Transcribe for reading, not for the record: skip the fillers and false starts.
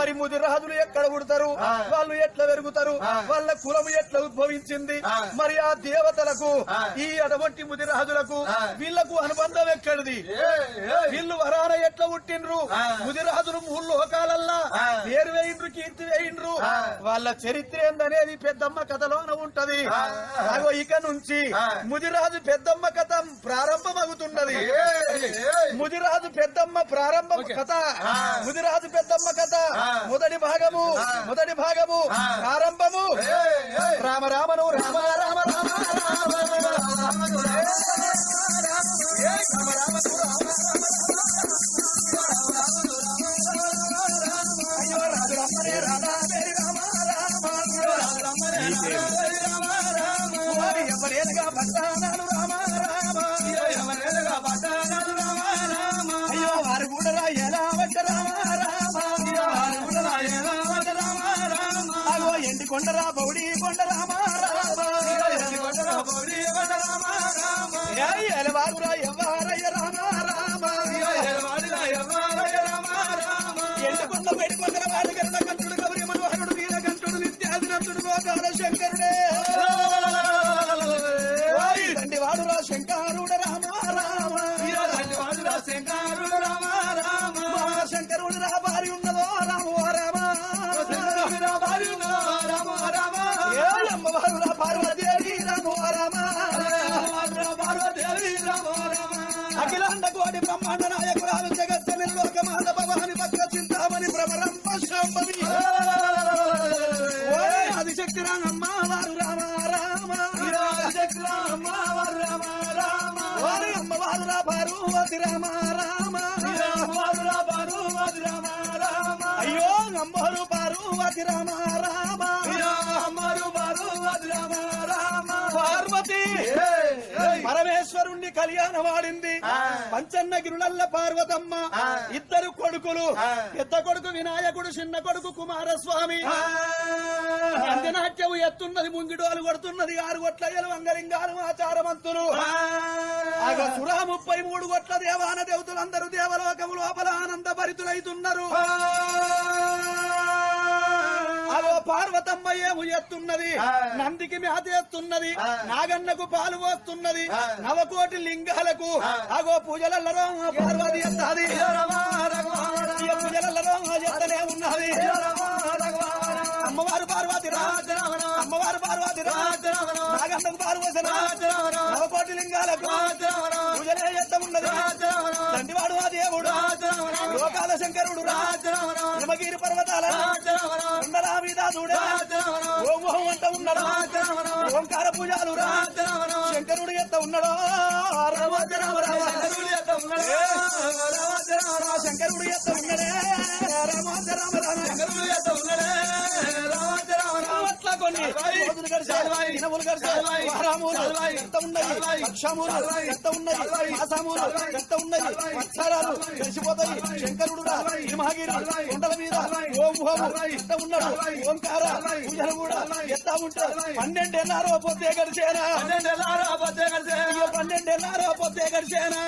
మరి ముదిరాజులు ఎక్కడ పుడతారు, వాళ్ళు ఎట్లా పెరుగుతారు, వాళ్ళ కులము ఎట్లా ఉద్భవించింది, మరి ఆ దేవతలకు ఈ అటువంటి ముదిరాజులకు వీళ్లకు అనుబంధం ఎక్కడిది, వీళ్ళు వరాన ఎట్లా పుట్టిండ్రు, ముదిరాజులు మూడు లోకాలల్లా పేరు వేయిండ్రు, కీర్తి వేయిండ్రు, వాళ్ళ చరిత్ర ఏందనేది పెద్దమ్మ కథలోన ఉంటది. ఇక నుంచి ముదిరాజు పెద్దమ్మ కథ ప్రారంభమవుతున్నది. ముదిరాజు పెద్దమ్మ ప్రారంభం కథ, ముదిరాజు పెద్దమ్మ కథ మొదటి భాగము ప్రారంభము. రామ రామను రామ రామ రామ ఎవరేగా పట్టానాలు రామ రామ, అయ్యో వారు కూడా ఎలా వచ్చ రామ రామ, అగో ఎండి కొండరా బౌడి కొండ రామ రామ, ఎలవారురా ఎవ్వారయ్య రామ రామ, ఎండి కొండ బయట కొండల వాడు గరుడ కంటుడు గౌరి మనోహరుడు వీరకంఠుడు నిత్యాదినంతుడు లోకాల శంకరుడే, తండ్రి వాడురా శంకరుడ రామ రామ, శంకరుడు రామ రామ, శంకరుడు రా భారీ ఉన్నదో రామ రామ, అమ్మవారు రా పార్వదేవి రామ రామ, అఖిలాండ కోటి బ్రహ్మాండ నాయకురాలు జగత్తని లోకమాత భవాని భక్త చింతామణి భ్రమరంప శాంభవి ఆదిశక్తి అమ్మవారు రామ రామ, అమ్మవారు రామ రామ, వారి అమ్మవారు రా పార్వతి రామ రామ, అయ్యో అమ్మవారు పార్వతి రామ రామ, పార్వతి పరమేశ్వరుణ్ణి కళ్యాణ వాడింది. పంచన్న గిరులల్ల పార్వతమ్మ ఇద్దరు కొడుకులు, పెద్ద కొడుకు వినాయకుడు, చిన్న కొడుకు కుమారస్వామి. అంజనాట్యము ఎత్తున్నది, ముంగిడోలు కొడుతున్నది, 6 గొట్ల వంగలింగాలు ఆచారవంతులు. 33 గొట్ల దేవాన దేవతలందరూ దేవలోకము లోపల ఆనంద భరితులైతున్నారు. అగో పార్వతమ్మ ఏము ఎత్తున్నది, నందికి మేతేస్తున్నది, నాగన్నకు పాలు పోస్తున్నది, 9 కోటి లింగాలకు అగో పూజలలో పార్వతి ఎత్తాది, పూజలలో ఎత్తనే ఉన్నది. అమ్మవారు పార్వతి అమ్మవారు పార్వతి నాగన్నకు పాలు పోసిన 9 కోటి లింగాలకు పూజలే ఎత్త ఉన్నది. తండ్రివాడు ఆ దేవుడు లోకాల శంకరుడు, హిమగిరి పర్వతాల వీదాదుడే ఓం అంట ఉన్నాడు, ఓంకార పూజలు శంకరుడు ఎత్త ఉన్నాడు, శంకరుడు ఎత్త ఉన్నడే అట్లా కొన్ని రోజులు గడిచాయి, దినములు గడిచాయి, వారాములు ఎంత ఉన్నాయి, లక్షములు ఎంత ఉన్నాయి, మాసములు ఎంత ఉన్నాయి, వత్సరాలు గడిచిపోతాయి. శంకరుడు హిమగిరి కొండల మీద ఓం ఎంత ఉన్నాడు, ఓంకార పూజలు కూడా ఎత్తా ఉంటారు. 12 ఏళ్ళారో పొద్దే గడిచేనా, 12 ఏళ్ళారో పొద్దే గడిచేనా.